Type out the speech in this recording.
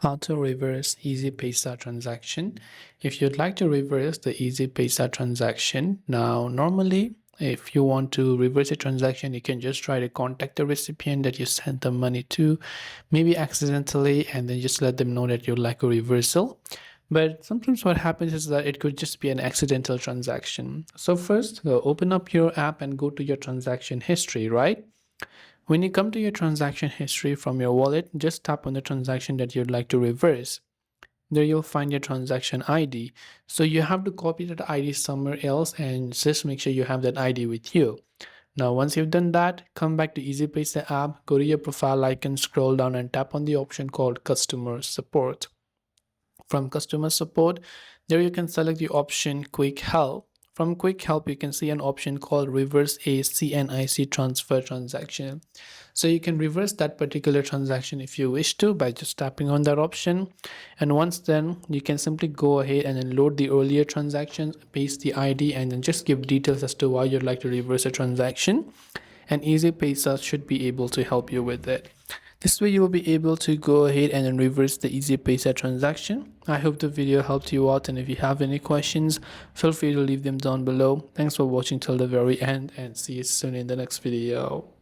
How to reverse EasyPaisa transaction. If you'd like to reverse the EasyPaisa transaction, now normally if you want to reverse a transaction, you can just try to contact the recipient that you sent the money to, maybe accidentally, and then just let them know that you'd like a reversal. But sometimes what happens is that it could just be an accidental transaction. So first, open up your app and go to your transaction history, right? When you come to your transaction history from your wallet, just tap on the transaction that you'd like to reverse. There you'll find your transaction ID. So you have to copy that ID somewhere else and just make sure you have that ID with you. Now, once you've done that, come back to EasyPaisa app, go to your profile icon, scroll down and tap on the option called Customer Support. From Customer Support, there you can select the option Quick Help. From Quick Help, you can see an option called Reverse a CNIC Transfer Transaction. So you can reverse that particular transaction if you wish to by just tapping on that option. And once then, you can simply go ahead and then load the earlier transaction, paste the ID, and then just give details as to why you'd like to reverse a transaction. And EasyPaisa should be able to help you with it. This way you will be able to go ahead and then reverse the EasyPaisa transaction. I hope the video helped you out, and if you have any questions, feel free to leave them down below. Thanks for watching till the very end, and see you soon in the next video.